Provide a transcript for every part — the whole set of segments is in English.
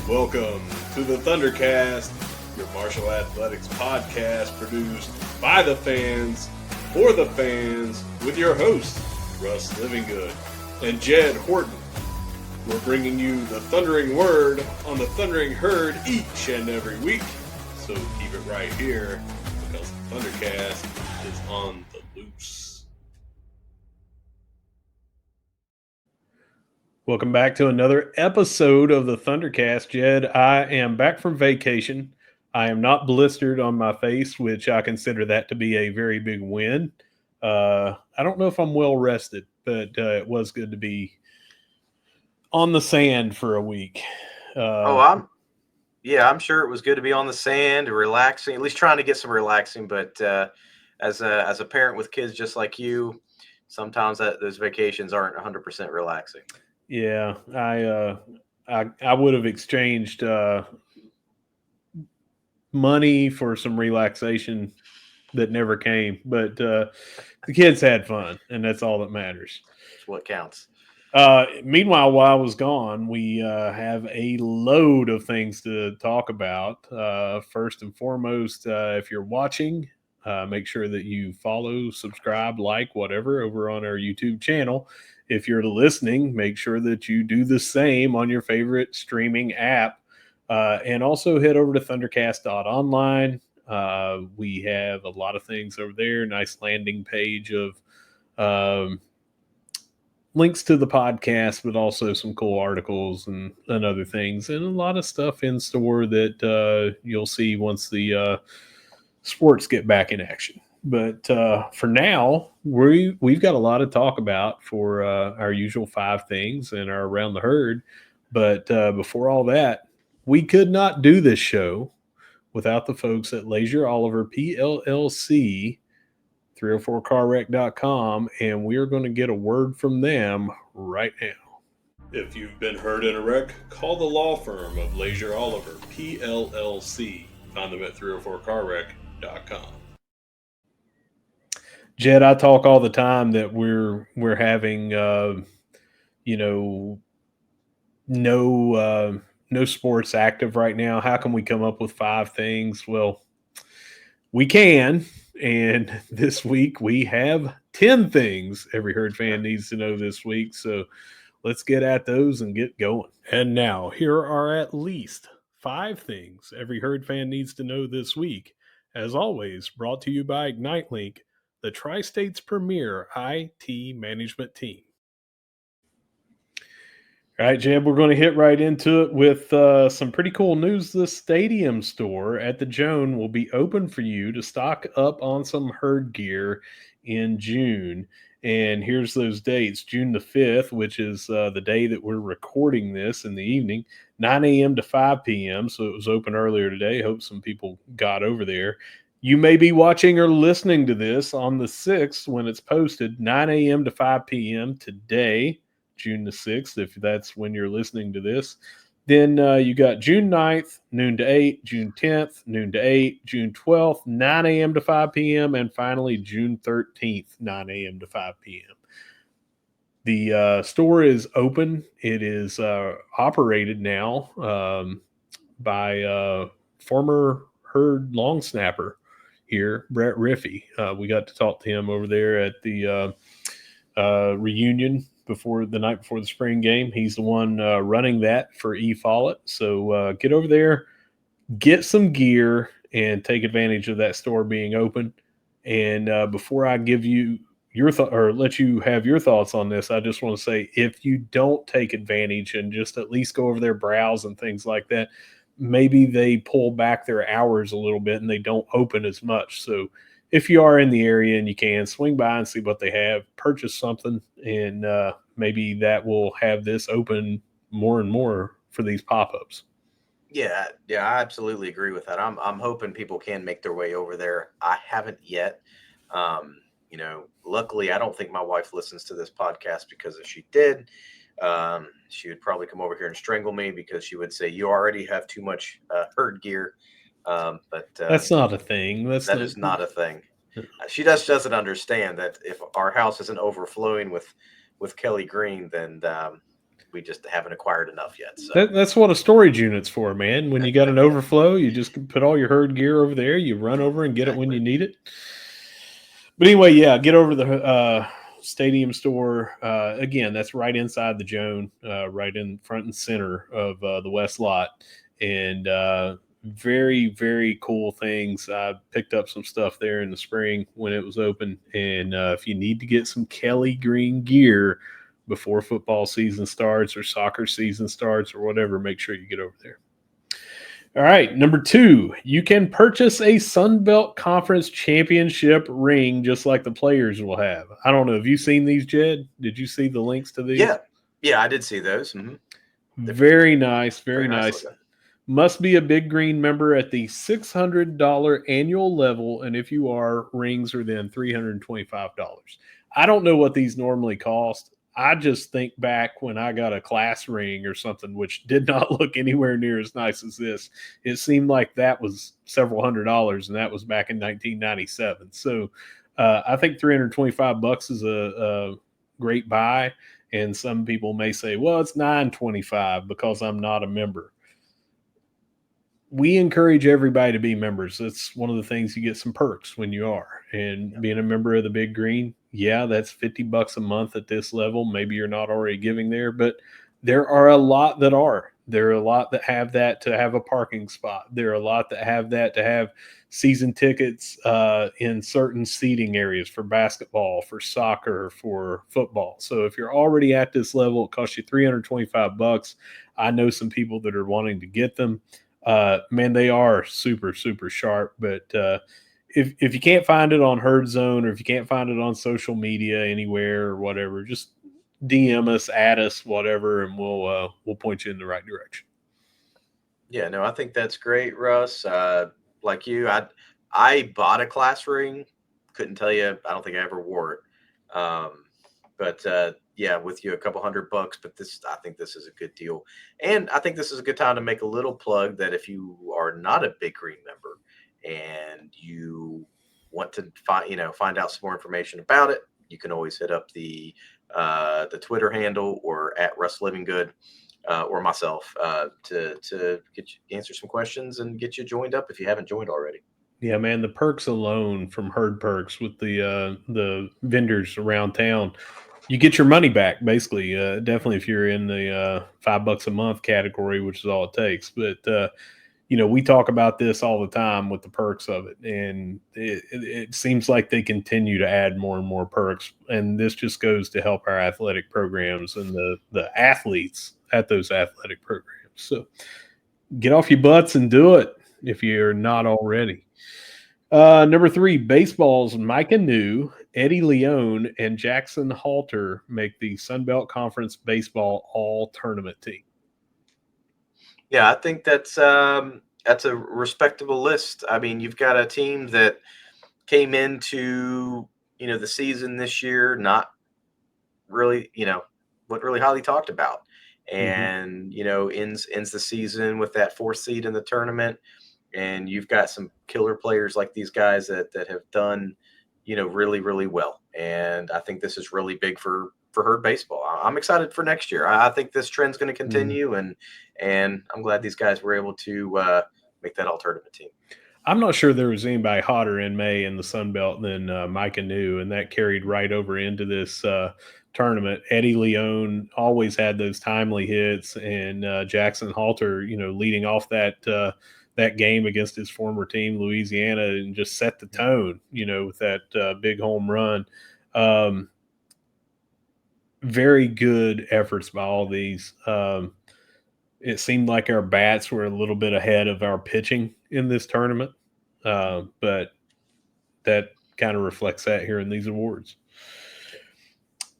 Welcome to the ThunderCast, your martial athletics podcast produced by the fans, for the fans, with your hosts, Russ Livingood and Jed Horton. We're bringing you the thundering word on the thundering herd each and every week, so keep it right here because the ThunderCast is on the loose. Welcome back to another episode of the ThunderCast, Jed. I am back from vacation. I am not blistered on my face, which I consider that to be a very big win. I don't know if I'm well rested, but it was good to be on the sand for a week. I'm sure it was good to be on the sand, relaxing, at least trying to get some relaxing. But as a parent with kids just like you, sometimes those vacations aren't 100% relaxing. Yeah, I would have exchanged money for some relaxation that never came, but the kids had fun, and that's all that matters. That's what counts. Meanwhile, while I was gone, we have a load of things to talk about. First and foremost, if you're watching, make sure that you follow, subscribe, like, whatever over on our YouTube channel. If you're listening, make sure that you do the same on your favorite streaming app. And also head over to ThunderCast.Online. We have a lot of things over there. Nice landing page of links to the podcast, but also some cool articles and other things, and a lot of stuff in store that you'll see once the sports get back in action. But for now, we've got a lot to talk about for our usual 5 things and our Around the Herd. But before all that, we could not do this show without the folks at Leasure Oliver PLLC, 304carwreck.com, and we're going to get a word from them right now. If you've been hurt in a wreck, call the law firm of Leasure Oliver PLLC. Find them at 304carwreck.com. Jed, I talk all the time that we're having no sports active right now. How can we come up with 5 things? Well, we can. And this week we have 10 things every herd fan needs to know this week. So let's get at those and get going. And now here are at least 5 things every herd fan needs to know this week. As always, brought to you by ignite.link, the Tri-State's premier IT management team. All right, Jeb, we're going to hit right into it with some pretty cool news. The stadium store at the Joan will be open for you to stock up on some herd gear in June. And here's those dates. June the 5th, which is the day that we're recording this in the evening, 9 a.m. to 5 p.m. So it was open earlier today. Hope some people got over there. You may be watching or listening to this on the 6th when it's posted, 9 a.m. to 5 p.m. today, June the 6th, if that's when you're listening to this. Then you got June 9th, noon to 8, June 10th, noon to 8, June 12th, 9 a.m. to 5 p.m., and finally June 13th, 9 a.m. to 5 p.m. The store is open. It is operated now by former herd long snapper here, Brett Riffey. We got to talk to him over there at the reunion the night before the spring game. He's the one running that for E. Follett. So get over there, get some gear, and take advantage of that store being open. And before I give you your or let you have your thoughts on this, I just want to say, if you don't take advantage and just at least go over there, browse and things like that, maybe they pull back their hours a little bit and they don't open as much. So if you are in the area and you can, swing by and see what they have, purchase something, and maybe that will have this open more and more for these pop-ups. Yeah, I absolutely agree with that. I'm hoping people can make their way over there. I haven't yet. Luckily, I don't think my wife listens to this podcast, because if she did, she would probably come over here and strangle me, because she would say, you already have too much herd gear. But that's not a thing. That is not a thing. She just doesn't understand that if our house isn't overflowing with Kelly Green, then we just haven't acquired enough yet. So That's what a storage unit's for, man. When you got an overflow, you just put all your herd gear over there. You run over and get it when you need it. But anyway, yeah, get over the Stadium Store. Again, that's right inside the Joan, right in front and center of the West Lot. And very, very cool things. I picked up some stuff there in the spring when it was open. And if you need to get some Kelly Green gear before football season starts or soccer season starts or whatever, make sure you get over there. All right, number 2, you can purchase a Sun Belt Conference championship ring just like the players will have. I don't know. Have you seen these, Jed? Did you see the links to these? Yeah, I did see those. Mm-hmm. Very nice, very nice. Must be a Big Green member at the $600 annual level, and if you are, rings are then $325. I don't know what these normally cost. I just think back when I got a class ring or something, which did not look anywhere near as nice as this. It seemed like that was several $100s, and that was back in 1997. So I think $325 is a great buy. And some people may say, well, it's $925 because I'm not a member. We encourage everybody to be members. That's one of the things, you get some perks when you are. And being a member of the Big Green, yeah, that's $50 a month at this level. Maybe you're not already giving there, but there are a lot that are. There are a lot that have that to have a parking spot. There are a lot that have that to have season tickets in certain seating areas for basketball, for soccer, for football. So if you're already at this level, it costs you $325. I know some people that are wanting to get them. Man, they are super, super sharp. But if you can't find it on Herd Zone, or if you can't find it on social media anywhere or whatever, just DM us, add us, whatever, and we'll point you in the right direction. Yeah, no, I think that's great, Russ. Like you, I bought a class ring. Couldn't tell you. I don't think I ever wore it. But yeah, with you, a couple $100. But I think this is a good deal, and I think this is a good time to make a little plug that if you are not a Big Green member and you want to find out some more information about it, you can always hit up the Twitter handle or at Russ Living Good. Or myself to get you, answer some questions and get you joined up if you haven't joined already. Yeah, man, the perks alone from Herd Perks with the vendors around town, you get your money back basically. Definitely if you're in the $5 a month category, which is all it takes. But we talk about this all the time with the perks of it, and it seems like they continue to add more and more perks, and this just goes to help our athletic programs and the athletes at those athletic programs. So get off your butts and do it if you're not already. Number 3, baseball's Micah New, Eddie Leone, and Jackson Halter make the Sun Belt Conference Baseball All-Tournament team. Yeah, I think that's a respectable list. I mean, you've got a team that came into the season this year not really what really highly talked about, and ends the season with that 4th seed in the tournament. And you've got some killer players like these guys that have done, really, really well. And I think this is really big for Herd baseball. I'm excited for next year. I think this trend's going to continue, and I'm glad these guys were able to make that all-tournament team. I'm not sure there was anybody hotter in May in the Sun Belt than Micah New, and that carried right over into this tournament. Eddie Leone always had those timely hits, and Jackson Halter, leading off that game against his former team, Louisiana, and just set the tone, with that big home run. Very good efforts by all these. It seemed like our bats were a little bit ahead of our pitching in this tournament, but that kind of reflects that here in these awards.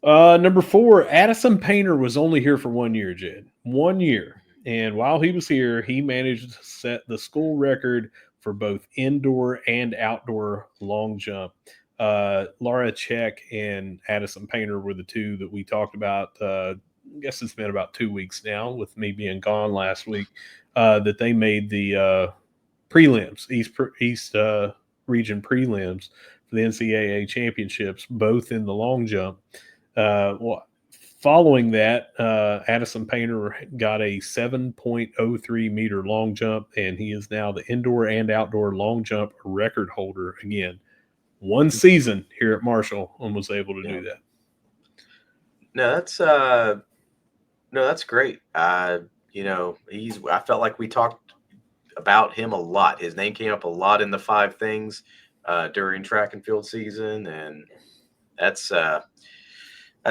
Number 4, Addison Painter was only here for 1 year, Jed. 1 year. And while he was here, he managed to set the school record for both indoor and outdoor long jump. Laura Check and Addison Painter were the two that we talked about. I guess it's been about 2 weeks now, with me being gone last week, that they made the prelims, East region prelims for the NCAA championships, both in the long jump. Following that, Addison Painter got a 7.03 meter long jump, and he is now the indoor and outdoor long jump record holder again. One season here at Marshall and was able to do that. No, that's great. You know, I felt like we talked about him a lot. His name came up a lot in the 5 things during track and field season, and that's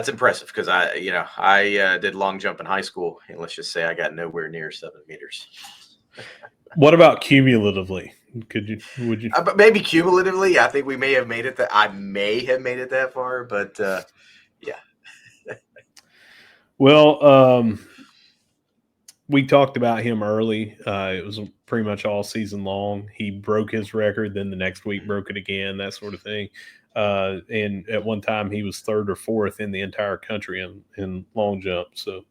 impressive because I did long jump in high school, and let's just say I got nowhere near 7 meters. What about cumulatively? Would you? But maybe cumulatively, I think we may have made it that. I may have made it that far, but yeah. Well, we talked about him early. It was pretty much all season long. He broke his record, then the next week broke it again, that sort of thing. And at one time, he was 3rd or 4th in the entire country in long jump. So,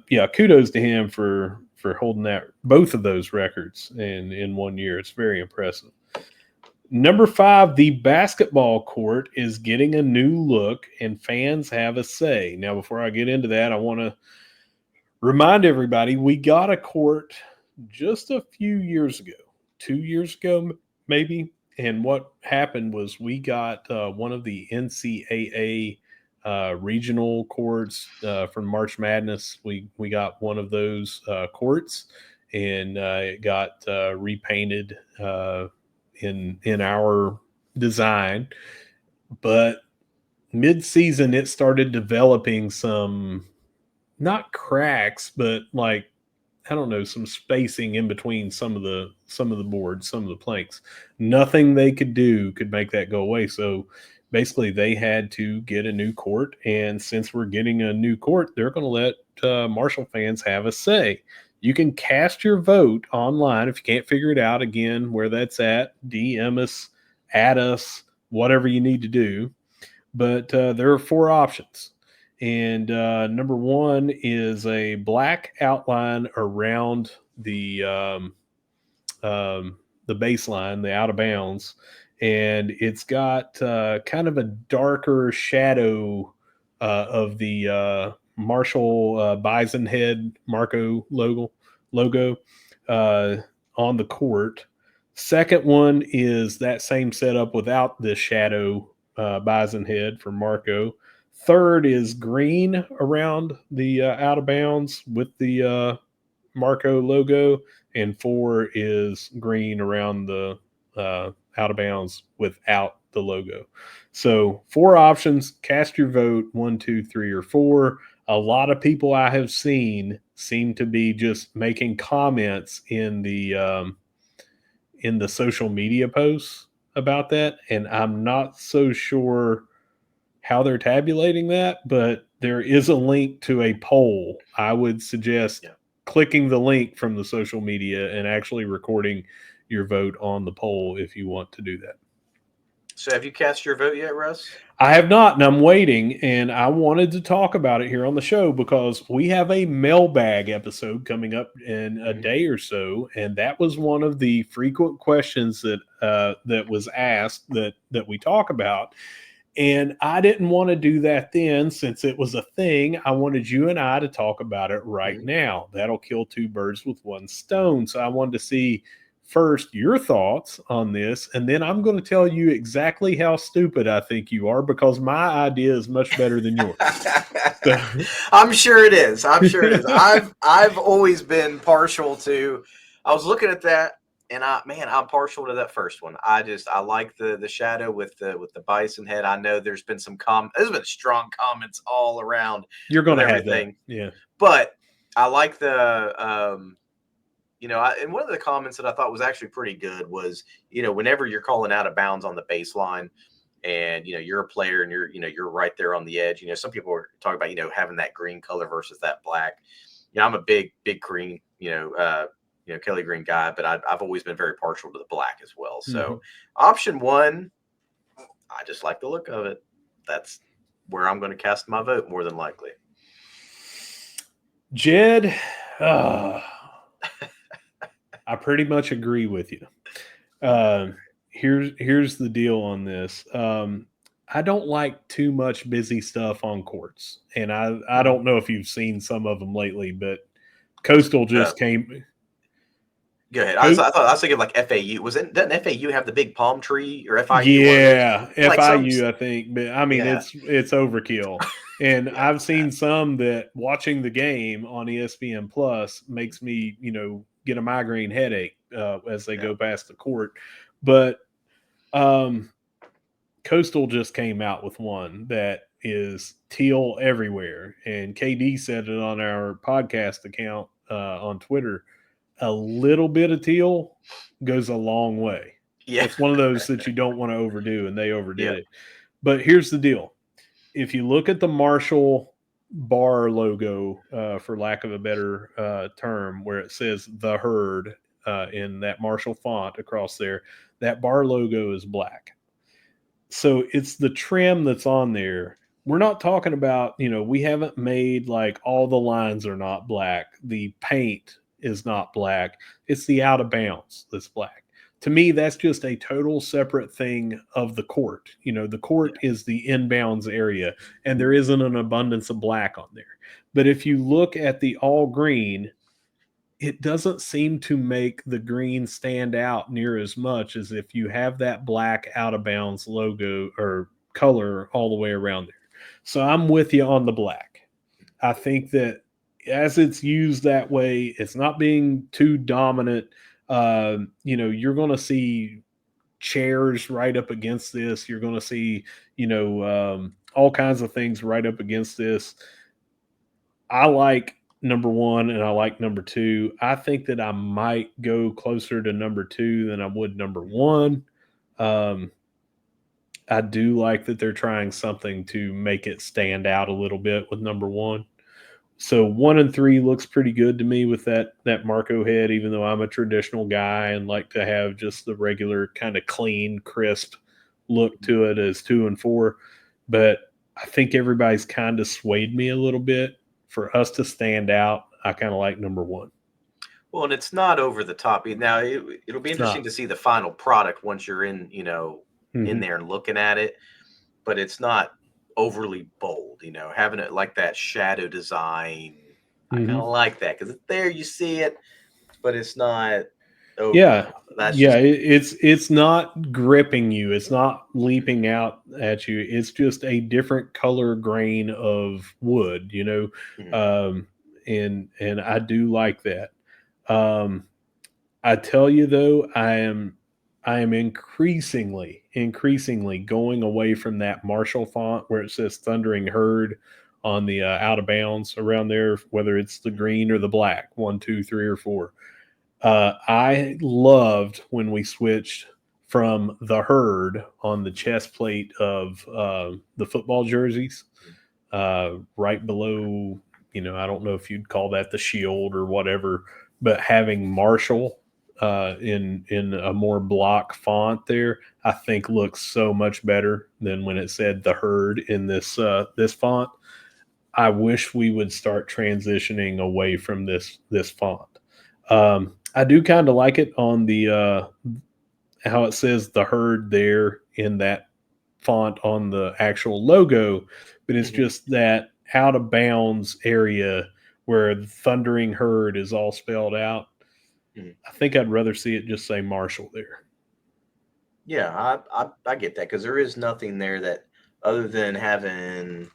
yeah, kudos to him for holding both of those records in 1 year. It's very impressive. Number 5, the basketball court is getting a new look, and fans have a say. Now, before I get into that, I want to remind everybody we got a court just a few years ago, 2 years ago, maybe. And what happened was we got one of the NCAA regional courts from March Madness. We got one of those courts, and it got repainted in our design. But mid-season, it started developing some, not cracks, but like, I don't know, some spacing in between some of the boards, some of the planks. Nothing they could do could make that go away. So basically, they had to get a new court. And since we're getting a new court, they're going to let Marshall fans have a say. You can cast your vote online if you can't figure it out. Again, where that's at, DM us, add us, whatever you need to do. But there are 4 options. And number 1 is a black outline around the baseline, the out of bounds, and it's got kind of a darker shadow of the Marshall Bison Head Marco logo on the court. Second one is that same setup without the shadow Bison Head for Marco. Third is green around the out of bounds with the Marco logo, and 4 is green around the out of bounds without the logo. So 4 options. Cast your vote: 1, 2, 3, or 4. A lot of people I have seen seem to be just making comments in the social media posts about that, and I'm not so sure how they're tabulating that, but there is a link to a poll. I would suggest clicking the link from the social media and actually recording your vote on the poll if you want to do that. So have you cast your vote yet, Russ? I have not, and I'm waiting, and I wanted to talk about it here on the show because we have a mailbag episode coming up in a day or so, and that was one of the frequent questions that was asked that we talk about. And I didn't want to do that then since it was a thing. I wanted you and I to talk about it right now. That'll kill 2 birds with 1 stone. So I wanted to see first your thoughts on this, and then I'm going to tell you exactly how stupid I think you are because my idea is much better than yours. I'm sure it is. I've always been partial to. I was looking at that, and I'm partial to that first one. I like the shadow with the bison head. I know there's been there's been strong comments all around. You're going to have that, yeah. But I like the and one of the comments that I thought was actually pretty good was, whenever you're calling out of bounds on the baseline, and you're a player and you're right there on the edge. Some people are talking about having that green color versus that black. I'm a big green, Kelly green guy, but I've always been very partial to the black as well. So option 1, I just like the look of it. That's where I'm going to cast my vote more than likely. Jed, I pretty much agree with you. Here's the deal on this. I don't like too much busy stuff on courts, and I don't know if you've seen some of them lately, but Coastal just came. Go ahead. I was thinking like FAU. Doesn't FAU have the big palm tree, or FIU, one of those? Yeah, Like some, FIU, I think, but I mean yeah, it's overkill. And yeah, I've seen some that watching the game on ESPN Plus makes me, get a migraine headache as they yeah. go past the court. But um, Coastal just came out with one that is teal everywhere, and KD said it on our podcast account on Twitter. A little bit of teal goes a long way. Yeah. It's one of those that you don't want to overdo, and they overdid Yeah. it. But here's the deal: if you look at the Marshall bar logo, for lack of a better term, where it says "The Herd" in that Marshall font across there, that bar logo is black. So it's the trim that's on there. We're not talking about, we haven't made like all the lines are not black. The paint is not black. It's the out of bounds that's black. To me, that's just a total separate thing of the court. The court is the inbounds area, and there isn't an abundance of black on there. But if you look at the all green, it doesn't seem to make the green stand out near as much as if you have that black out of bounds logo or color all the way around there. So I'm with you on the black. I think that as it's used that way, it's not being too dominant. You're going to see chairs right up against this. You're going to see, all kinds of things right up against this. I like number one and I like number two. I think that I might go closer to number two than I would number one. Um, I do like that they're trying something to make it stand out a little bit with number one. So 1 and 3 looks pretty good to me with that Marco head, even though I'm a traditional guy and like to have just the regular kind of clean, crisp look to it as 2 and 4. But I think everybody's kind of swayed me a little bit. For us to stand out, I kind of like number one. Well, and it's not over the top. Now, it'll be It's interesting not. to see the final product once you're in, in Mm-hmm. there and looking at it. But it's not overly bold, having it like that shadow design. I kind Mm-hmm. of like that because there you see it, but it's not over the Yeah, top. That's yeah. just It's not gripping you. It's not leaping out at you. It's just a different color grain of wood. mhm. Um, and I do like that. Um, I tell you though, I am increasingly going away from that Marshall font where it says "Thundering Herd" on the out of bounds around there, whether it's the green or the black, 1, 2, 3, or 4. I loved when we switched from the herd on the chest plate of the football jerseys, right below, I don't know if you'd call that the shield or whatever, but having Marshall in a more block font there, I think looks so much better than when it said the herd in this font. I wish we would start transitioning away from this font. I do kind of like it on the how it says the herd there in that font on the actual logo, but it's Mhm. just that out of bounds area where the thundering herd is all spelled out. Mhm. I think I'd rather see it just say Marshall there. Yeah, I get that because there is nothing there that other than having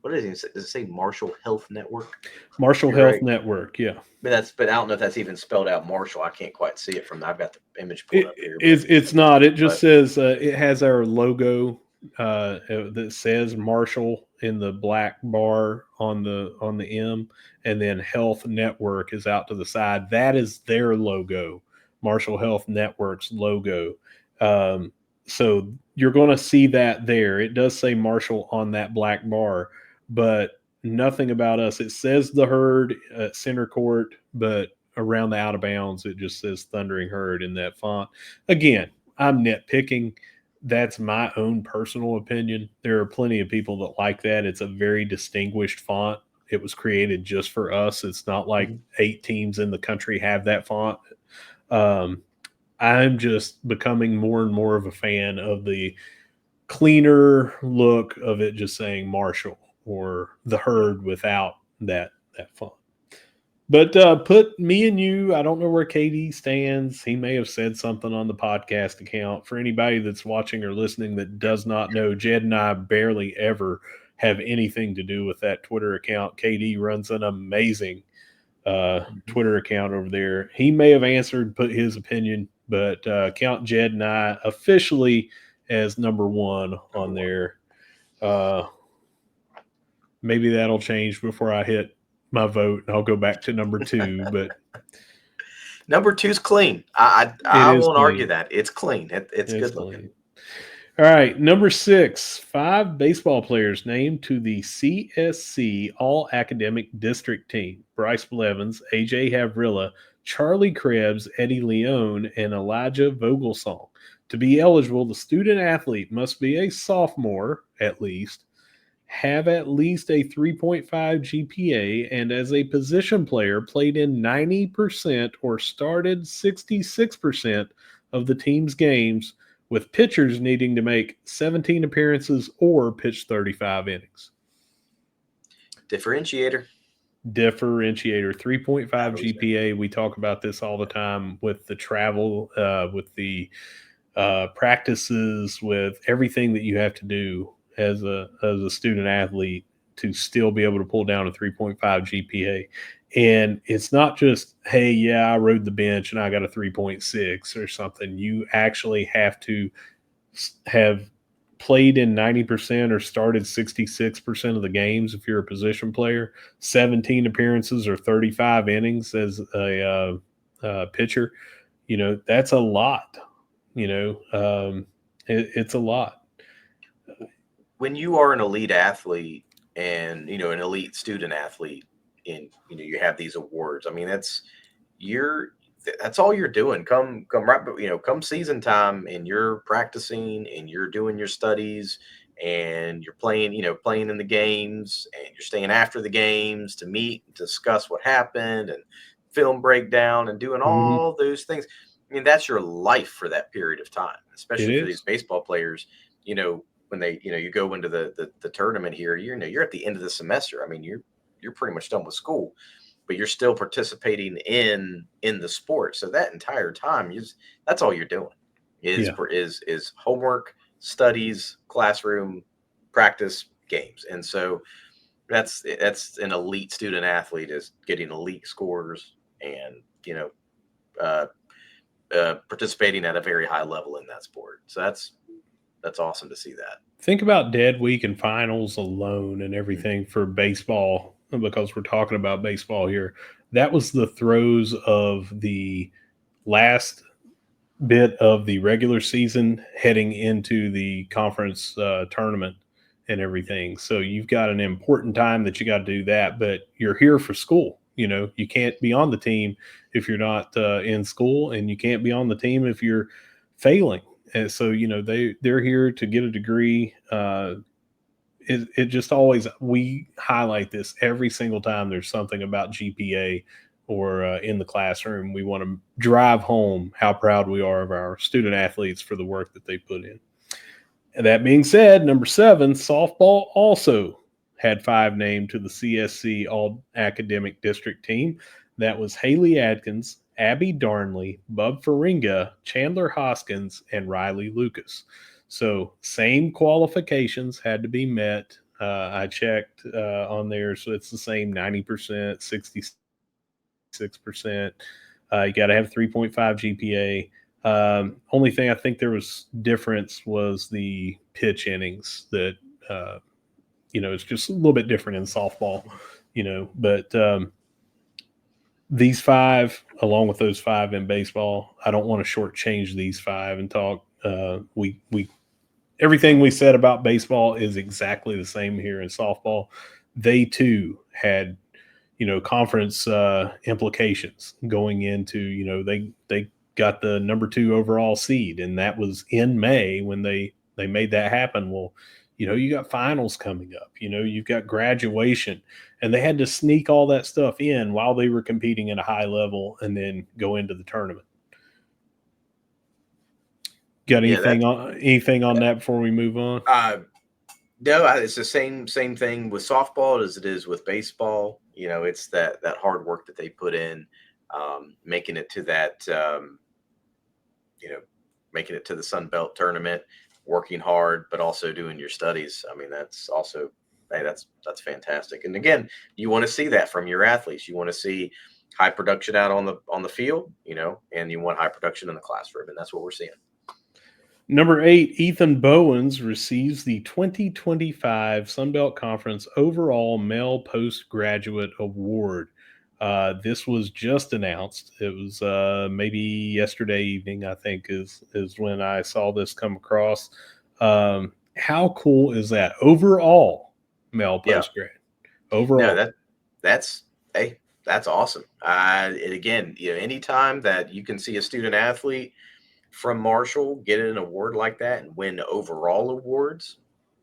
what does it say? Does it say Marshall Health Network? Marshall You're Health right. Network, yeah. But I don't know if that's even spelled out Marshall. I can't quite see it from. I've got the image pulled It, up here, it's not. It just but says it has our logo that says Marshall in the black bar on the M, and then Health Network is out to the side. That is their logo, Marshall Health Network's logo. Um, so you're going to see that there. It does say Marshall on that black bar, but nothing about us. It says the herd at center court, but around the out of bounds, it just says Thundering Herd in that font. Again, I'm nitpicking. That's my own personal opinion. There are plenty of people that like that. It's a very distinguished font. It was created just for us. It's not like Mhm. 8 teams in the country have that font. Um, I'm just becoming more and more of a fan of the cleaner look of it just saying Marshall or the herd without that font. But put me and you, I don't know where KD stands. He may have said something on the podcast account. For anybody that's watching or listening that does not know, Jed and I barely ever have anything to do with that Twitter account. KD runs an amazing Twitter account over there. He may have answered, put his opinion, but count Jed and I officially as number one on there. Maybe that'll change before I hit my vote, and I'll go back to number 2. But number 2's clean. it I is won't argue clean. that. It's clean. It's good looking. Clean. All right, number 6, 5 baseball players named to the CSC All Academic District Team: Bryce Blevins, AJ Havrilla, Charlie Krebs, Eddie Leone, and Elijah Vogelsong. To be eligible, the student athlete must be a sophomore at least, have at least a 3.5 GPA, and as a position player played in 90% or started 66% of the team's games, with pitchers needing to make 17 appearances or pitch 35 innings. Differentiator, 3.5 GPA. We talk about this all the time with the travel, with the practices, with everything that you have to do as a student athlete to still be able to pull down a 3.5 GPA. And it's not just, hey, yeah, I rode the bench and I got a 3.6 or something. You actually have to have played in 90% or started 66% of the games if you're a position player, 17 appearances or 35 innings as a pitcher. That's a lot. It's a lot. When you are an elite athlete and an elite student athlete, and you have these awards, I mean that's all you're doing. Come come season time, and you're practicing and you're doing your studies and you're playing in the games, and you're staying after the games to meet and discuss what happened and film breakdown and doing all those things. I mean, that's your life for that period of time, especially for these baseball players. When they, you go into the tournament here, you're at the end of the semester. I mean, you're pretty much done with school, but you're still participating in the sport. So that entire time, that's all you're doing is homework, studies, classroom, practice, games. And so that's an elite student athlete, is getting elite scores and participating at a very high level in that sport. So that's awesome to see that. Think about dead week and finals alone and everything for baseball, because we're talking about baseball here. That was the throes of the last bit of the regular season heading into the conference tournament and everything. So you've got an important time that you got to do that, but you're here for school. You can't be on the team if you're not in school, and you can't be on the team if you're failing. And so, they're here to get a degree. It just always, we highlight this every single time there's something about GPA or in the classroom. We want to drive home how proud we are of our student athletes for the work that they put in. And that being said, number 7, softball also had 5 named to the CSC All Academic District Team. That was Haley Adkins, Abby Darnley, Bub Faringa, Chandler Hoskins, and Riley Lucas. So same qualifications had to be met. I checked on there, so it's the same 90%, 66%. You got to have 3.5 GPA. Only thing I think there was difference was the pitch innings that, it's just a little bit different in softball, but these 5, along with those 5 in baseball, I don't want to shortchange these 5 and talk. We everything we said about baseball is exactly the same here in softball. They too had, conference implications going into, they got the number 2 overall seed, and that was in May when they made that happen. Well, you got finals coming up, you've got graduation, and they had to sneak all that stuff in while they were competing at a high level and then go into the tournament. Got Yeah, that's anything on that before we move on? no, it's the same thing with softball as it is with baseball. It's that hard work that they put in, making it to that, you know, making it to the Sun Belt tournament, working hard, but also doing your studies. I mean, that's also, hey, that's fantastic. And again, you want to see that from your athletes. You want to see high production out on the field, and you want high production in the classroom, and that's what we're seeing. Number 8, Ethan Bowens receives the 2025 Sunbelt Conference Overall Male Postgraduate Award. This was just announced. It was maybe yesterday evening, I think, is when I saw this come across. How cool is that? Overall male Yeah. postgrad. No, Overall. that's hey, that's awesome. And again, anytime that you can see a student athlete from Marshall get an award like that and win overall awards,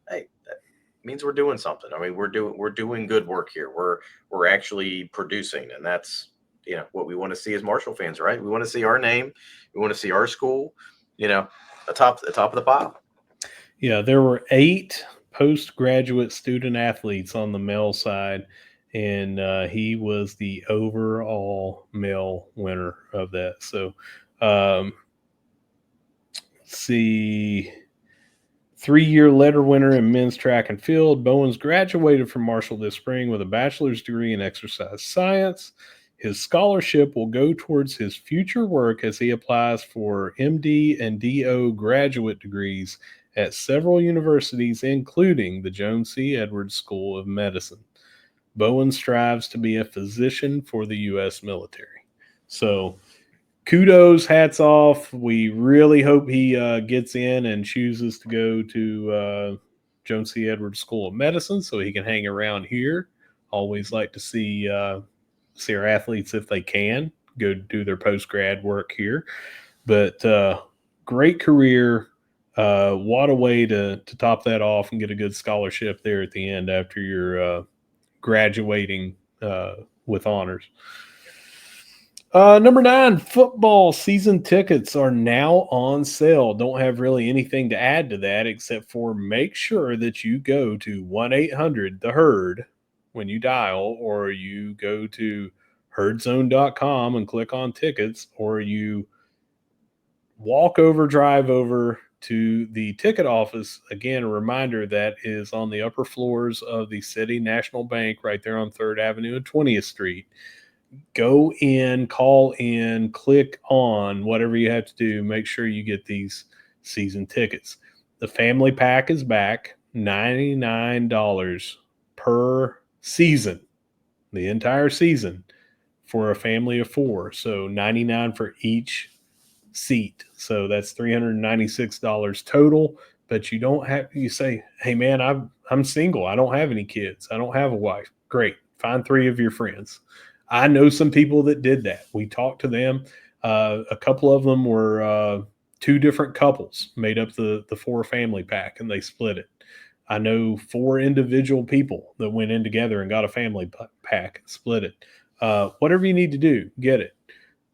hey, that means we're doing something. I mean, we're doing good work here. We're actually producing, and that's what we want to see as Marshall fans, right? We want to see our name, we want to see our school, atop of the pile. Yeah, there were 8 postgraduate student athletes on the male side, and he was the overall male winner of that. So, um, let's see. 3-year letter winner in men's track and field. Bowens graduated from Marshall this spring with a bachelor's degree in exercise science. His scholarship will go towards his future work as he applies for MD and DO graduate degrees at several universities, including the Joan C. Edwards School of Medicine. Bowen strives to be a physician for the U.S. military. So, kudos, hats off. We really hope he gets in and chooses to go to Joan C. Edwards School of Medicine so he can hang around here. Always like to see our athletes, if they can, go do their post grad work here. But great career. What a way to top that off and get a good scholarship there at the end after you're graduating with honors. Number 9, football season tickets are now on sale. Don't have really anything to add to that except for make sure that you go to 1-800 the herd when you dial, or you go to herdzone.com and click on tickets, or you drive over to the ticket office. Again, a reminder that is on the upper floors of the City National Bank right there on 3rd Avenue and 20th Street. Go in, call in, click on whatever you have to do. Make sure you get these season tickets. The family pack is back, $99 per season, the entire season for a family of 4. So $99 for each seat. So that's $396 total. But you don't have, you say, hey man, I'm single. I don't have any kids. I don't have a wife. Great. Find 3 of your friends. I know some people that did that. We talked to them. A couple of them were 2 different couples made up the 4 family pack, and they split it. I know 4 individual people that went in together and got a family pack, split it. Whatever you need to do, get it.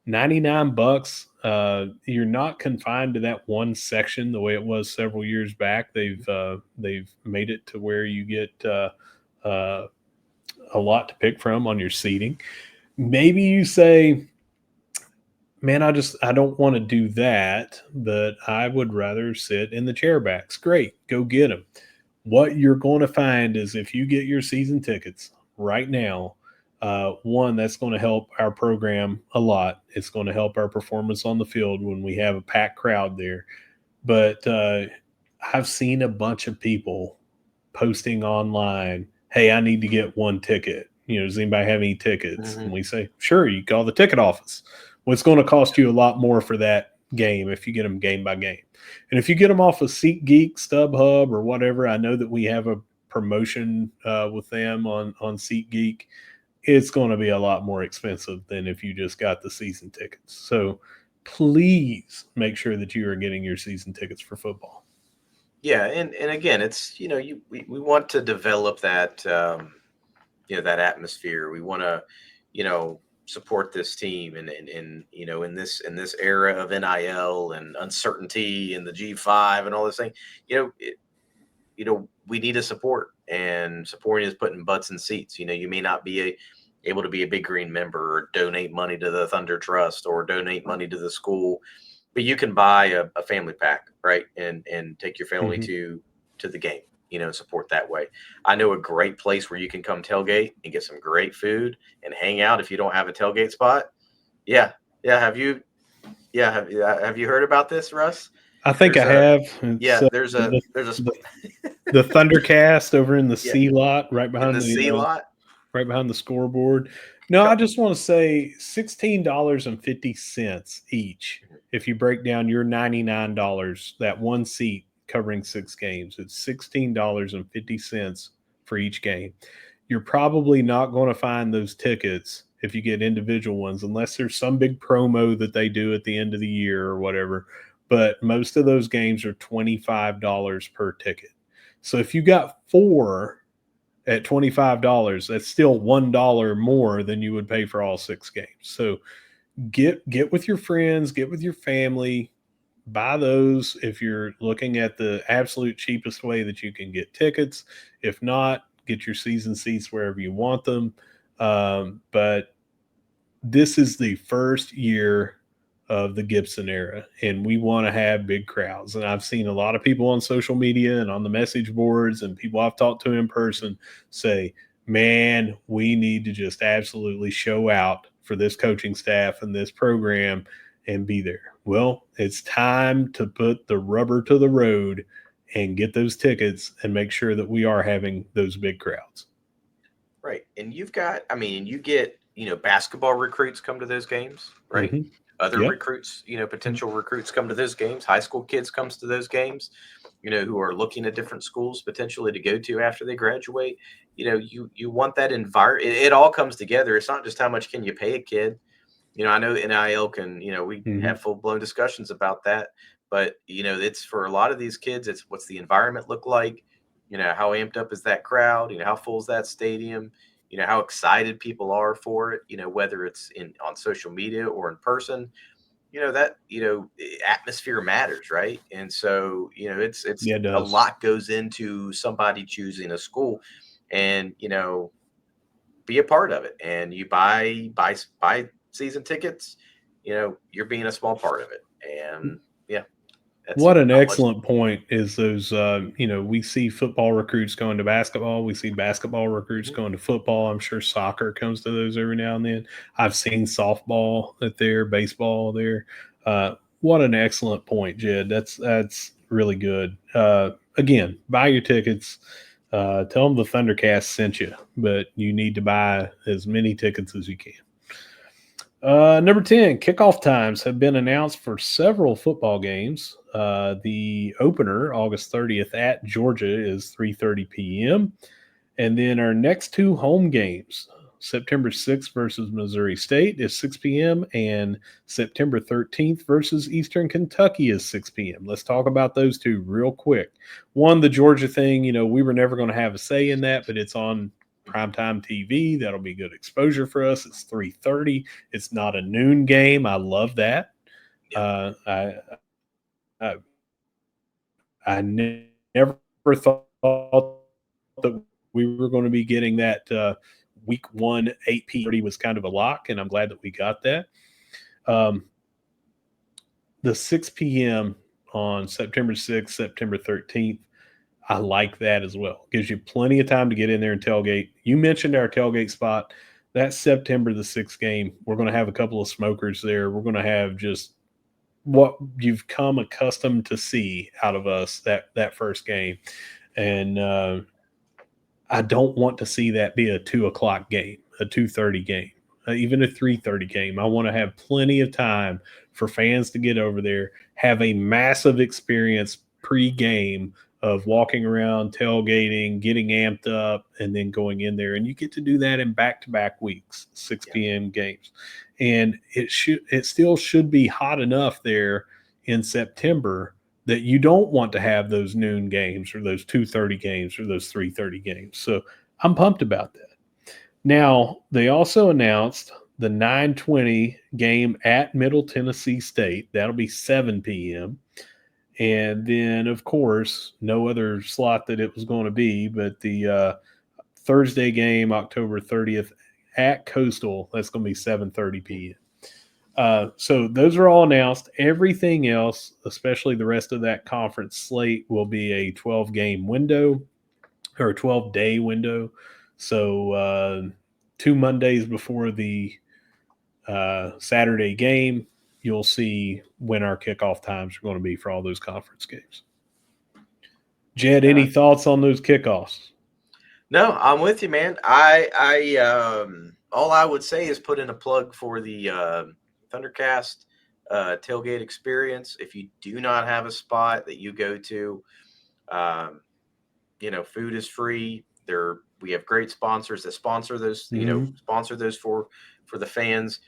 $99. You're not confined to that one section the way it was several years back. They've made it to where you get uh, a lot to pick from on your seating. Maybe you say, man, I don't want to do that, but I would rather sit in the chair backs. Great, go get them. What you're going to find is if you get your season tickets right now, one, that's going to help our program a lot. It's going to help our performance on the field when we have a packed crowd there. But I've seen a bunch of people posting online, hey, I need to get one ticket. Does anybody have any tickets? And Mm-hmm. we say, sure, you call the ticket office. Well, it's going to cost you a lot more for that game if you get them game by game. And if you get them off of SeatGeek, StubHub, or whatever, I know that we have a promotion with them on SeatGeek. It's going to be a lot more expensive than if you just got the season tickets. So please make sure that you are getting your season tickets for football. Yeah, and again, it's we want to develop that that atmosphere. We want to, you know, support this team, and you know, in this era of NIL and uncertainty and the G5 and all this thing, you know, you know, we need to support, and supporting is putting butts in seats. You know, you may not be able to be a Big Green member or donate money to the Thunder Trust or donate money to the school, but you can buy a family pack, right? And take your family Mhm. to the game, you know, support that way. I know a great place where you can come tailgate and get some great food and hang out if you don't have a tailgate spot. Yeah. Yeah. Have you heard about this, Russ? I think I There's a have. It's yeah, there's a the, there's a the the ThunderCast over in the yeah, C lot, right in behind the C the lot. right behind the scoreboard. No, I just want to say $16.50 each. If you break down your $99, that one seat covering 6 games, it's $16.50 for each game. You're probably not going to find those tickets if you get individual ones, unless there's some big promo that they do at the end of the year or whatever. But most of those games are $25 per ticket. So if you got four at $25, that's still $1 more than you would pay for all 6 games. So get with your friends, get with your family, buy those if you're looking at the absolute cheapest way that you can get tickets. If not, get your season seats wherever you want them. But this is the first year of the Gibson era, and we want to have big crowds. And I've seen a lot of people on social media and on the message boards and people I've talked to in person say, man, we need to just absolutely show out for this coaching staff and this program and be there. Well, it's time to put the rubber to the road and get those tickets and make sure that we are having those big crowds. Right. And you've got, I mean, you get, you know, basketball recruits come to those games, right? Mm-hmm. Other Yep. recruits, you know, potential recruits come to those games. High school kids comes to those games, you know, who are looking at different schools potentially to go to after they graduate. You know, you want that environment. It all comes together. It's not just how much can you pay a kid. You know, I know NIL can, you know, we Mm-hmm. have full blown discussions about that, but you know, it's for a lot of these kids, it's what's the environment look like? You know, how amped up is that crowd? You know, how full is that stadium? You know, how excited people are for it, you know, whether it's in on social media or in person, you know, that, you know, atmosphere matters, right? And so, you know, it's Yeah, it a does. lot goes into somebody choosing a school, and, you know, be a part of it. And you buy season tickets, you know, you're being a small part of it. And yeah, that's What an how much. excellent point is those, we see football recruits going to basketball. We see basketball recruits Mhm. going to football. I'm sure soccer comes to those every now and then. I've seen softball at there, baseball there. What an excellent point, Jed. That's really good. Again, buy your tickets. Tell them the Thundercast sent you, but you need to buy as many tickets as you can. Number 10, kickoff times have been announced for several football games. The opener, August 30th at Georgia, is 3:30 p.m. And then our next two home games, September 6th versus Missouri State is 6 p.m. and September 13th versus Eastern Kentucky is 6 p.m. Let's talk about those two real quick. One, the Georgia thing, we were never going to have a say in that, but it's on primetime TV. That'll be good exposure for us. It's 3:30. It's not a noon game. I love that. Yeah. I never thought that we were going to be getting that week one 8 p.m. was kind of a lock, and I'm glad that we got that. Um, the 6 p.m. on September 6th, September 13th, I like that as well. Gives you plenty of time to get in there and tailgate. You mentioned our tailgate spot. That's September the 6th game. We're going to have a couple of smokers there. We're going to have just what you've come accustomed to see out of us that first game. And I don't want to see that be a 2 o'clock game, a 2:30 game, even a 3:30 game. I want to have plenty of time for fans to get over there, have a massive experience pre-game of walking around, tailgating, getting amped up, and then going in there. And you get to do that in back-to-back weeks, 6 Yeah. p.m. games. And it still should be hot enough there in September that you don't want to have those noon games or those 2:30 games or those 3:30 games. So I'm pumped about that. Now, they also announced the 9:20 game at Middle Tennessee State. That'll be 7 p.m. And then, of course, no other slot that it was going to be, but the Thursday game, October 30th at Coastal. That's going to be 7:30 p.m. So those are all announced. Everything else, especially the rest of that conference slate, will be a 12-game window or a 12-day window. So 2 Mondays before the Saturday game, you'll see when our kickoff times are going to be for all those conference games. Jed, any thoughts on those kickoffs? No, I'm with you, man. All I would say is put in a plug for the ThunderCast tailgate experience. If you do not have a spot that you go to, food is free. We have great sponsors that sponsor those. Sponsor those for the fans.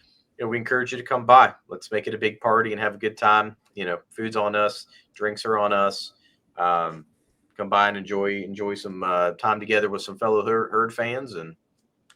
We encourage you to come by. Let's make it a big party and have a good time. Food's on us, drinks are on us. Come by and enjoy some time together with some fellow herd fans and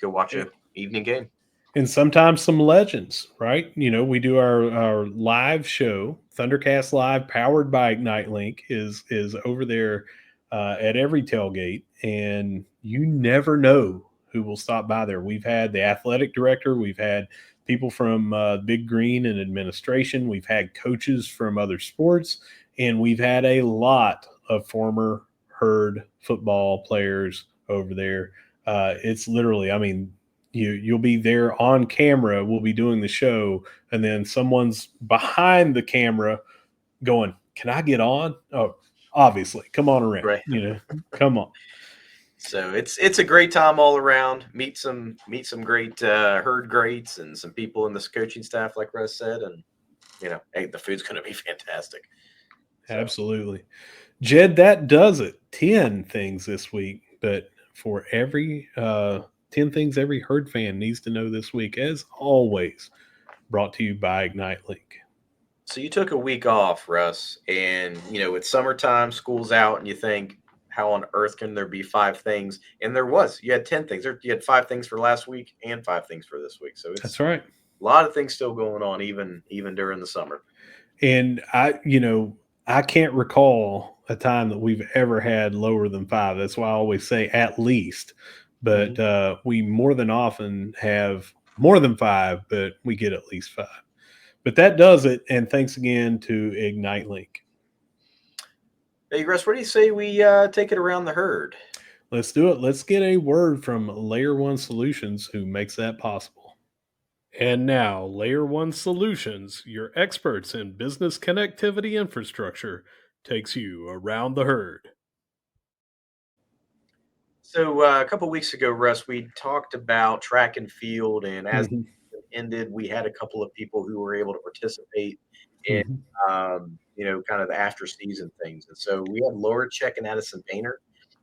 go watch an evening game. And sometimes some legends, right? We do our live show, ThunderCast Live, powered by ignite.link, is over there at every tailgate, and you never know who will stop by there. We've had the athletic director, we've had people from Big Green and administration, we've had coaches from other sports, and we've had a lot of former herd football players over there. It's literally, I mean, you'll be there on camera. We'll be doing the show, and then someone's behind the camera going, "Can I get on?" Oh, obviously, come on around. Right. Come on. So it's a great time all around. Meet some great herd greats and some people in this coaching staff, like Russ said, and hey, the food's going to be fantastic. So. Absolutely. Jed, that does it. 10 things this week, but for every 10 things every herd fan needs to know this week, as always, brought to you by ignite.link. So you took a week off, Russ, and it's summertime, school's out, and you think, how on earth can there be 5 things? And there was. You had 10 things. You had 5 things for last week and 5 things for this week. So that's right. A lot of things still going on, even during the summer. And I can't recall a time that we've ever had lower than 5. That's why I always say at least. But we more than often have more than 5, but we get at least 5. But that does it. And thanks again to ignite.link. Hey, Russ, what do you say we take it around the herd? Let's do it. Let's get a word from Layer 1 Solutions, who makes that possible. And now, Layer 1 Solutions, your experts in business connectivity infrastructure, takes you around the herd. So a couple of weeks ago, Russ, we talked about track and field, and as it ended, we had a couple of people who were able to participate in, kind of the after season things. And so we had Laura Check and Addison Painter.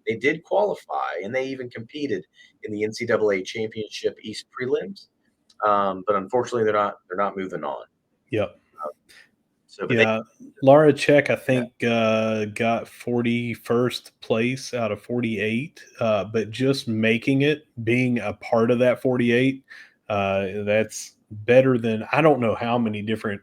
They did qualify, and they even competed in the NCAA Championship East prelims. But unfortunately, they're not moving on. Yep. Laura Check, I think, got 41st place out of 48. But just making it, being a part of that 48, that's better than, I don't know how many different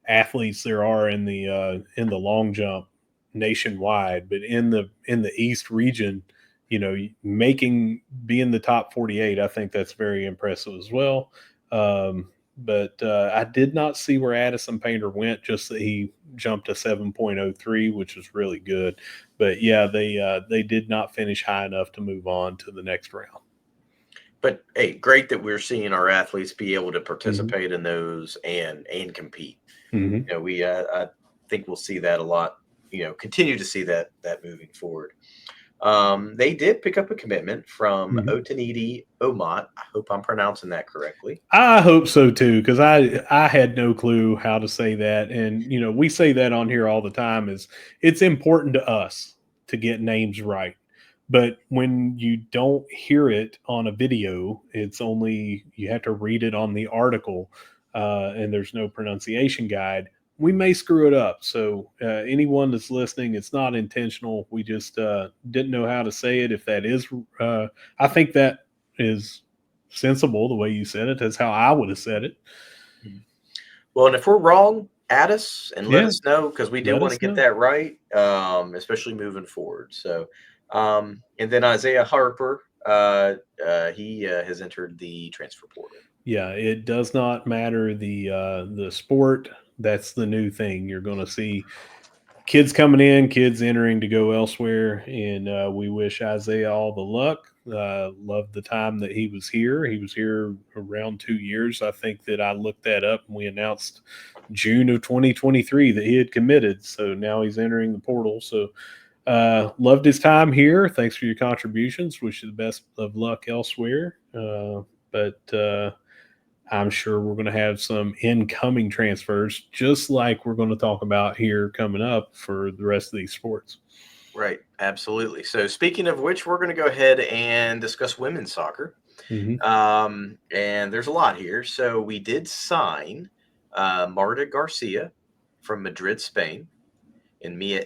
athletes there are in the long jump nationwide, but in the East region, being the top 48, I think that's very impressive as well. But I did not see where Addison Painter went, just that he jumped a 7.03, which was really good. But yeah, they did not finish high enough to move on to the next round. But hey, great that we're seeing our athletes be able to participate in those and compete. I think we'll see that a lot. Continue to see that moving forward. They did pick up a commitment from Otanidi Omot. I hope I'm pronouncing that correctly. I hope so too, because I had no clue how to say that. And, we say that on here all the time, is it's important to us to get names right. But when you don't hear it on a video, it's only, you have to read it on the article, and there's no pronunciation guide. We may screw it up. So anyone that's listening, it's not intentional. We just didn't know how to say it. If that is, I think that is sensible the way you said it. That's how I would have said it. Well, and if we're wrong, add us and let Yeah, us know, because we do let want to us get know. that right, especially moving forward. So, and then Isaiah Harper, he has entered the transfer portal. Yeah, it does not matter the sport. That's the new thing. You're going to see kids coming in, kids entering to go elsewhere, and we wish Isaiah all the luck. Loved the time that he was here. He was here around 2 years. I think that I looked that up and we announced June of 2023 that he had committed. So now he's entering the portal. So loved his time here. Thanks for your contributions. Wish you the best of luck elsewhere. But I'm sure we're going to have some incoming transfers, just like we're going to talk about here coming up for the rest of these sports. Right, absolutely. So, speaking of which, we're going to go ahead and discuss women's soccer. Mm-hmm. And there's a lot here. So, we did sign Marta Garcia from Madrid, Spain, and Mia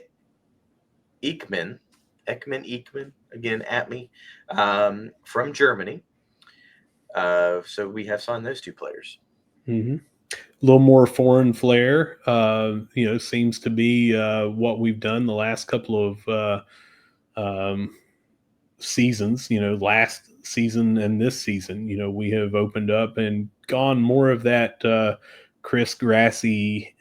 Ekman, again at me, from Germany. So we have signed those two players. Mm-hmm. A little more foreign flair, seems to be what we've done the last couple of seasons. Last season and this season, we have opened up and gone more of that Chris Grassy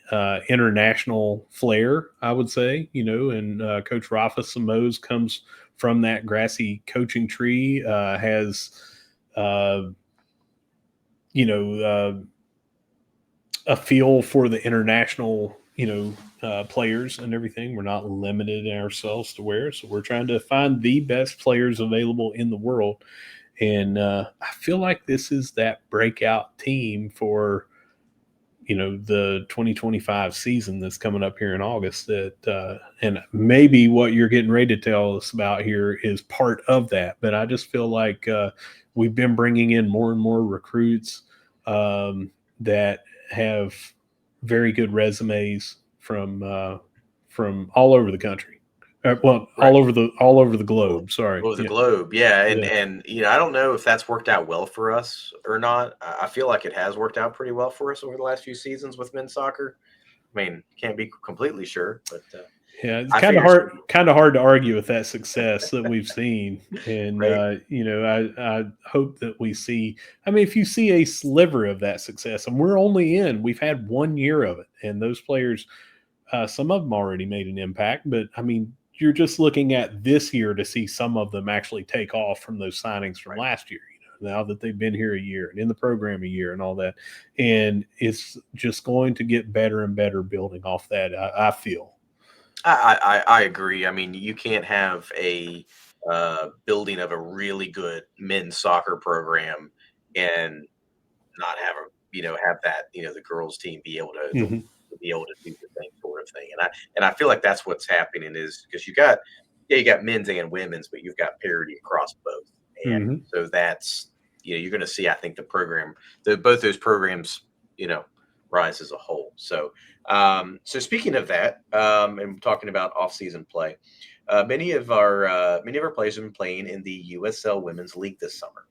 international flair, I would say. And Coach Rafa Samos comes from that Grassy coaching tree. Has you know. A feel for the international, players and everything. We're not limited ourselves to where, so we're trying to find the best players available in the world. And I feel like this is that breakout team for, the 2025 season that's coming up here in August. And maybe what you're getting ready to tell us about here is part of that. But I just feel like we've been bringing in more and more recruits that have very good resumes from all over the country. Well, Right. all over the globe. Sorry. Oh, the Yeah. globe, yeah, and Yeah. I don't know if that's worked out well for us or not. I feel like it has worked out pretty well for us over the last few seasons with men's soccer. I mean, can't be completely sure, but Yeah, it's I kind of figure hard, to argue with that success that we've seen, and right, I hope that we see. I mean, if you see a sliver of that success, and we've had 1 year of it, and those players, some of them already made an impact, but I mean, you're just looking at this year to see some of them actually take off from those signings from right. last year. Now that they've been here a year and in the program a year and all that, and it's just going to get better and better building off that. I feel. I agree. I mean, you can't have a building of a really good men's soccer program and not have have that the girls team be able Hmm. to be able to do the same sort of thing. And I feel like that's what's happening is because you got men's and women's, but you've got parity across both. And Hmm. so that's you're going to see, I think, both those programs rise as a whole. So so speaking of that, and talking about off-season play, many of our players have been playing in the USL Women's League this summer.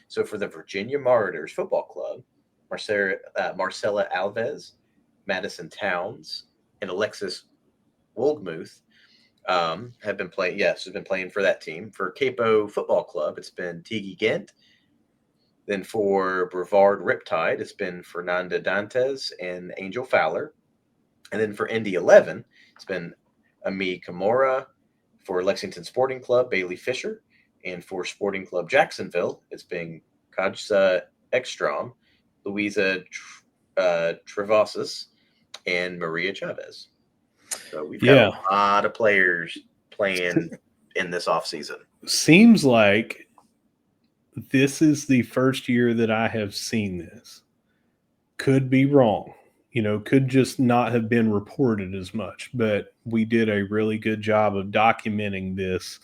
So for the Virginia Martyrs Football Club, Marcella Alves, Madison Towns, and Alexis Wolgmuth have been playing. Yes, has been playing for that team. For Capo Football Club, it's been Tigi Gent. Then for Brevard Riptide, it's been Fernanda Dantes and Angel Fowler. And then for Indy 11, it's been Ami Kimura. For Lexington Sporting Club, Bailey Fisher. And for Sporting Club Jacksonville, it's been Kajsa Ekstrom, Louisa Travasas, and Maria Chavez. So we've got Yeah, a lot of players playing in this offseason. seems like this is the first year that I have seen this. Could be wrong. Could just not have been reported as much, but we did a really good job of documenting this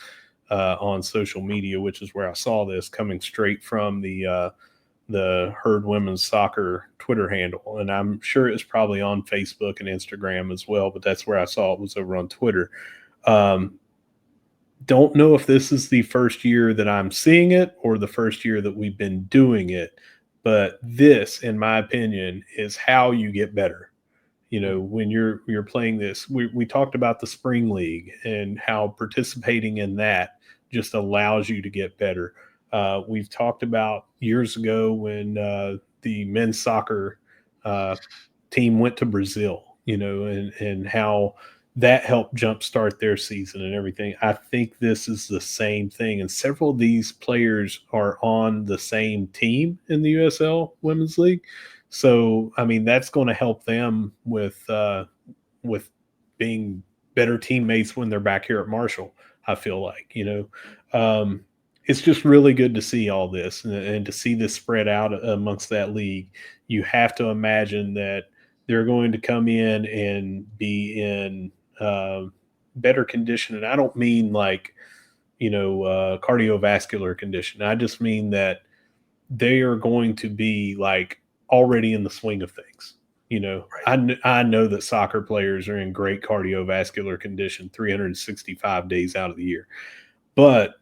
on social media, which is where I saw this coming straight from the Herd Women's Soccer Twitter handle. And I'm sure it's probably on Facebook and Instagram as well, but that's where I saw it was over on Twitter. Um, don't know if this is the first year that I'm seeing it or the first year that we've been doing it, but this, in my opinion, is how you get better. When you're playing this, we talked about the spring league and how participating in that just allows you to get better. We've talked about years ago when the men's soccer uh, team went to Brazil, and how that helped jumpstart their season and everything. I think this is the same thing, and several of these players are on the same team in the USL Women's League. So, I mean, that's going to help them with being better teammates when they're back here at Marshall. I feel like, it's just really good to see all this and to see this spread out amongst that league. You have to imagine that they're going to come in and be in uh, better condition, and I don't mean like cardiovascular condition. I just mean that they are going to be like already in the swing of things. Right. I know that soccer players are in great cardiovascular condition 365 days out of the year. But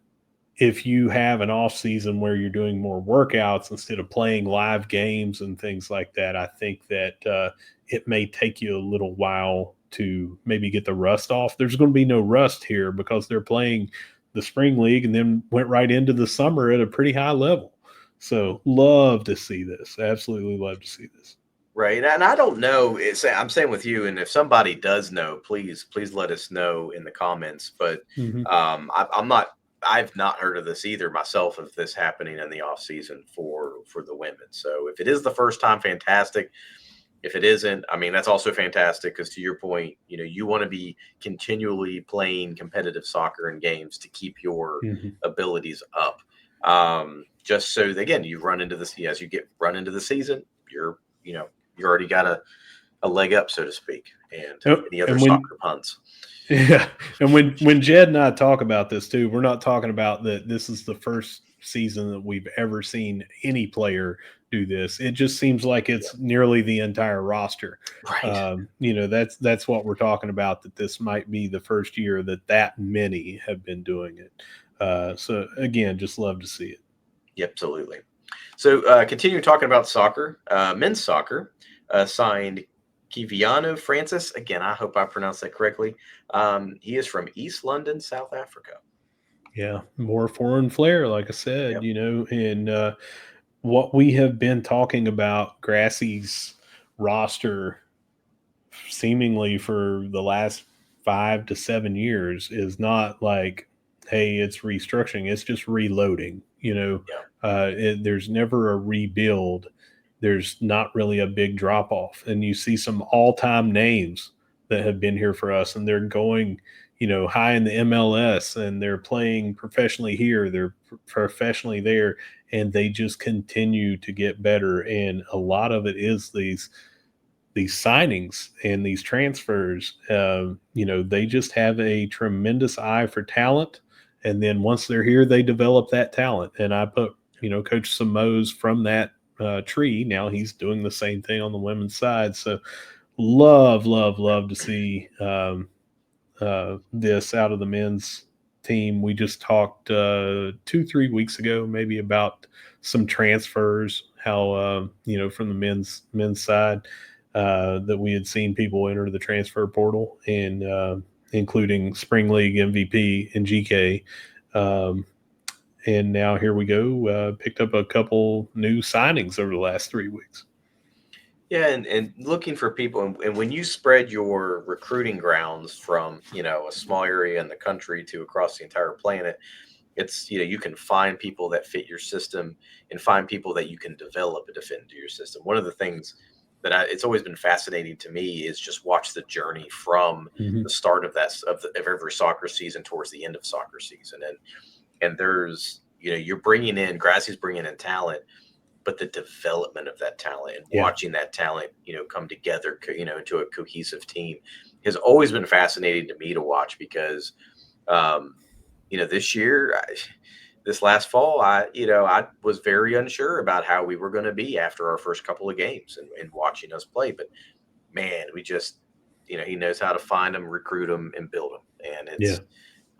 if you have an off season where you're doing more workouts instead of playing live games and things like that, I think that it may take you a little while to maybe get the rust off. There's going to be no rust here because they're playing the spring league and then went right into the summer at a pretty high level. So love to see this. Absolutely love to see this. Right. And I don't know. I'm saying with you, and if somebody does know, please let us know in the comments. But Mm-hmm. I'm not. I've not heard of this either myself, of this happening in the off season for the women. So if it is the first time, fantastic. If it isn't, I mean, that's also fantastic, because to your point, you want to be continually playing competitive soccer and games to keep your Mm-hmm. abilities up. Just so that, again, you run into this as you get run into the season, you're you know you already got a leg up, so to speak, and Yep. any other And when soccer puns. Yeah, and when Jed and I talk about this too, we're not talking about that this is the first season that we've ever seen any player do this. It just seems like Yeah. it's nearly the entire roster. Right. That's what we're talking about. That this might be the first year that many have been doing it. So again, just love to see it. Yep, absolutely. So, continue talking about soccer. Men's soccer signed Kiviano Francis. Again, I hope I pronounced that correctly. He is from East London, South Africa. Yeah, more foreign flair, like I said, Yep. and what we have been talking about Grassy's roster seemingly for the last 5 to 7 years is not like, hey, it's restructuring, it's just reloading. Yeah. There's never a rebuild. There's not really a big drop off, and you see some all-time names that have been here for us, and they're going high in the MLS, and they're playing professionally here, they're professionally there, and they just continue to get better. And a lot of it is these signings and these transfers. They just have a tremendous eye for talent, and then once they're here, they develop that talent. And I put Coach Samoes from that tree. Now he's doing the same thing on the women's side. So love to see this out of the men's team. We just talked 2-3 weeks ago, maybe about some transfers. How from the men's side that we had seen people enter the transfer portal, and including Spring League MVP and GK. Um, and now here we go. Picked up a couple new signings over the last 3 weeks. Yeah, and looking for people, and when you spread your recruiting grounds from a small area in the country to across the entire planet, it's you can find people that fit your system and find people that you can develop and fit into your system. One of the things that it's always been fascinating to me is just watch the journey from Mm-hmm. the start of of every soccer season towards the end of soccer season, and there's you're bringing in Grassy's bringing in talent, but the development of that talent and Yeah. watching that talent come together into a cohesive team has always been fascinating to me to watch, because um, this year, this last fall, I was very unsure about how we were going to be after our first couple of games and watching us play. But man, we just, he knows how to find them, recruit them, and build them. And Yeah.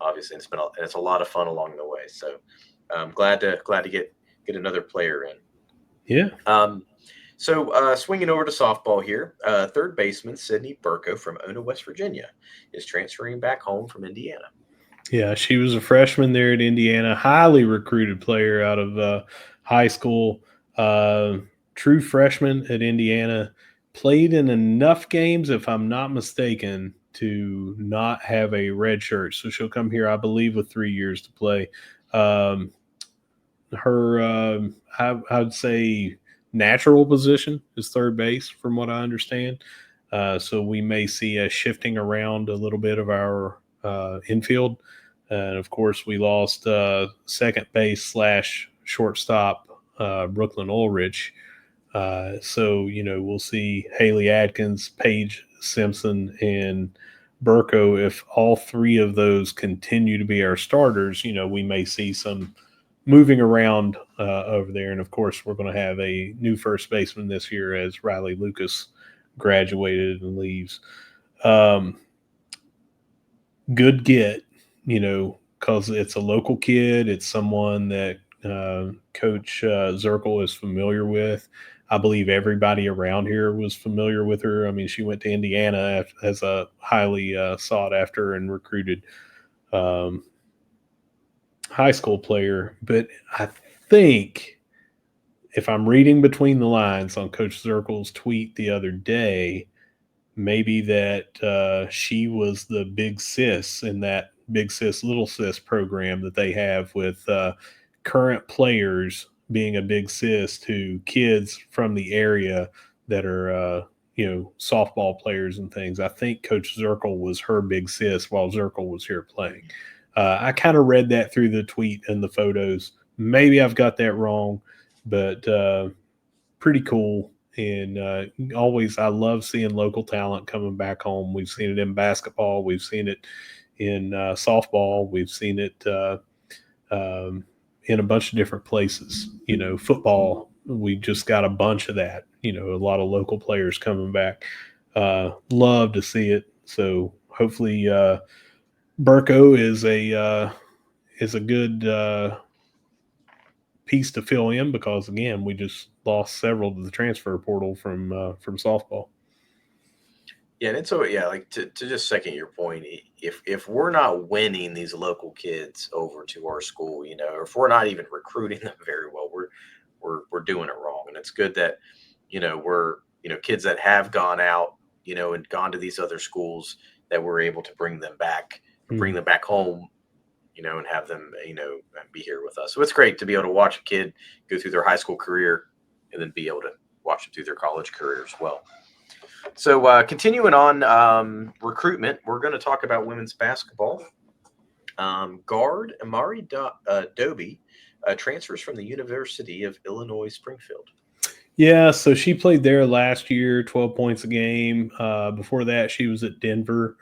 obviously. And it's a lot of fun along the way. So I'm glad to get another player in. Yeah. So swinging over to softball here, third baseman Sydney Burko from Ona, West Virginia, is transferring back home from Indiana. Yeah, she was a freshman there at Indiana, highly recruited player out of high school. Uh, True freshman at Indiana, played in enough games, if I'm not mistaken, to not have a red shirt. So she'll come here, I believe, with 3 years to play. Um, her, I'd say, natural position is third base, from what I understand. So we may see a shifting around a little bit of our infield. And of course, we lost second base slash shortstop Brooklyn Ulrich. So, we'll see Haley Adkins, Paige Simpson, and Burko. If all three of those continue to be our starters, we may see some moving around over there. And of course, we're going to have a new first baseman this year as Riley Lucas graduated and leaves. Um, Good get, because it's a local kid. It's someone that Coach Zirkle is familiar with. I believe everybody around here was familiar with her. I mean, she went to Indiana as a highly sought after and recruited um, high school player. But I think, if I'm reading between the lines on Coach Zirkle's tweet the other day, maybe that she was the big sis in that big sis little sis program that they have with current players being a big sis to kids from the area that are softball players and things. I think Coach Zirkle was her big sis while Zirkle was here playing. I kind of read that through the tweet and the photos. Maybe I've got that wrong, but pretty cool. And always, I love seeing local talent coming back home. We've seen it in basketball, we've seen it in softball, we've seen it in a bunch of different places. Football, we just got a bunch of that. A lot of local players coming back. Love to see it. So hopefully, Burko is a good piece to fill in, because again, we just lost several to the transfer portal from softball. Yeah, and it's like to just second your point, if we're not winning these local kids over to our school, or if we're not even recruiting them very well, we're doing it wrong. And it's good that we're kids that have gone out, and gone to these other schools, that we're able to bring them back home, and have them be here with us. So it's great to be able to watch a kid go through their high school career and then be able to watch them through their college career as well. So continuing on recruitment, we're going to talk about women's basketball. Guard Amari Doby transfers from the University of Illinois Springfield. Yeah, so she played there last year, 12 points a game. Before that, she was at Denver.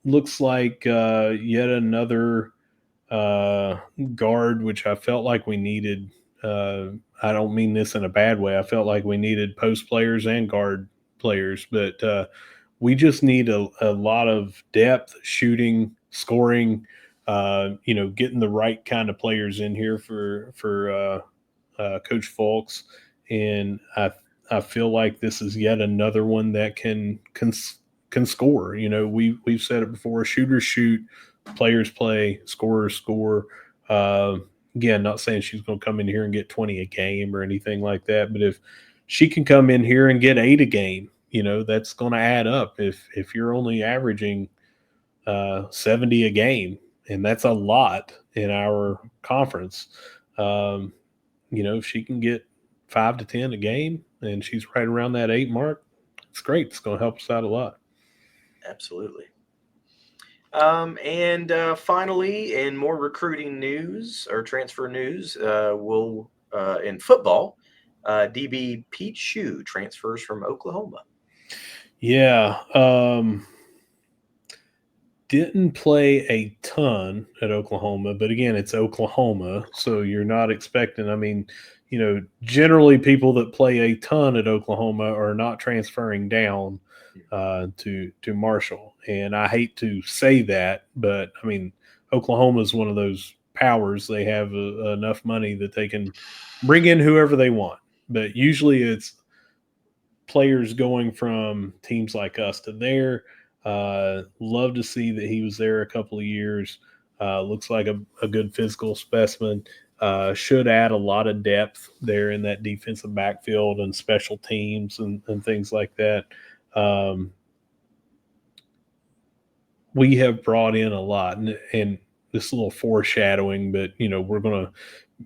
Looks like yet another guard, which I felt like we needed. I don't mean this in a bad way. I felt like we needed post players and guard players, but we just need a lot of depth, shooting, scoring. Getting the right kind of players in here for Coach Fulks, and I feel like this is yet another one that can score. We've said it before: shooters shoot, players play, scorers score. Uh, Again, not saying she's going to come in here and get 20 a game or anything like that, but if she can come in here and get 8 a game, that's going to add up. If you're only averaging 70 a game, and that's a lot in our conference. If she can get 5 to 10 a game and she's right around that 8 mark, it's great. It's going to help us out a lot. Absolutely. And finally, in more recruiting news or transfer news, we'll in football, DB Pete Shue transfers from Oklahoma. Yeah. Didn't play a ton at Oklahoma, but again, it's Oklahoma, so you're not expecting. I mean, generally people that play a ton at Oklahoma are not transferring down. to Marshall. And I hate to say that, but I mean, Oklahoma is one of those powers. They have enough money that they can bring in whoever they want. But usually it's players going from teams like us to there. Love to see that he was there a couple of years. Looks like a good physical specimen. Should add a lot of depth there in that defensive backfield and special teams and things like that. We have brought in a lot, and this little foreshadowing, but we're going to,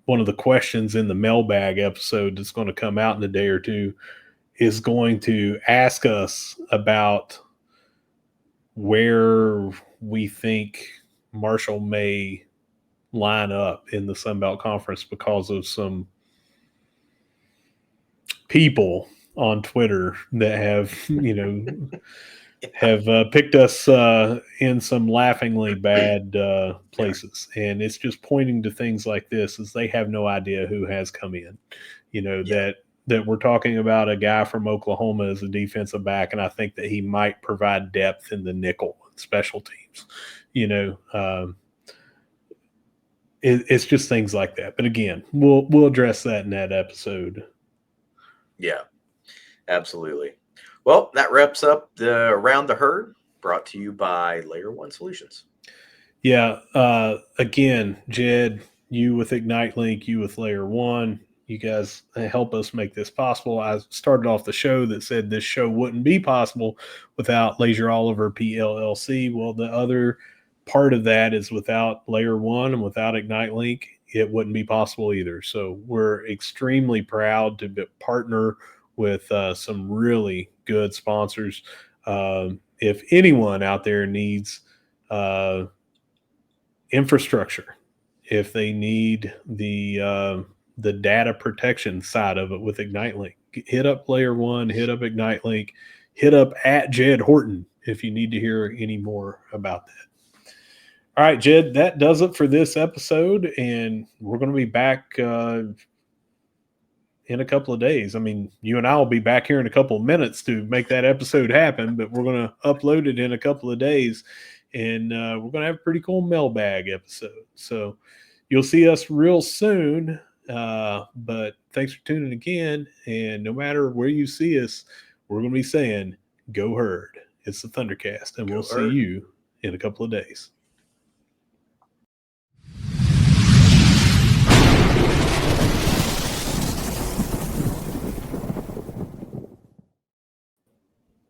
one of the questions in the mailbag episode that's going to come out in a day or two is going to ask us about where we think Marshall may line up in the Sun Belt Conference because of some people on Twitter that have, have picked us in some laughingly bad places. And it's just pointing to things like this as they have no idea who has come in, that we're talking about a guy from Oklahoma as a defensive back. And I think that he might provide depth in the nickel and special teams, it's just things like that. But again, we'll address that in that episode. Yeah, absolutely. Well, that wraps up the Around the Herd, brought to you by Layer 1 Solutions. Yeah. Again, Jed, you with ignite.link, you with Layer 1, you guys help us make this possible. I started off the show that said this show wouldn't be possible without Leasure Oliver PLLC. Well, the other part of that is without Layer 1 and without ignite.link, it wouldn't be possible either. So we're extremely proud to partner with some really good sponsors. If anyone out there needs infrastructure, if they need the data protection side of it with ignite.link, hit up Layer 1, hit up ignite.link, hit up at Jed Horton if you need to hear any more about that. All right, Jed, that does it for this episode, and we're going to be back in a couple of days. I mean, you and I will be back here in a couple of minutes to make that episode happen, but we're going to upload it in a couple of days, and we're going to have a pretty cool mailbag episode. So you'll see us real soon, but thanks for tuning again, and no matter where you see us, we're going to be saying, go Herd. It's the ThunderCast, and we'll see you in a couple of days.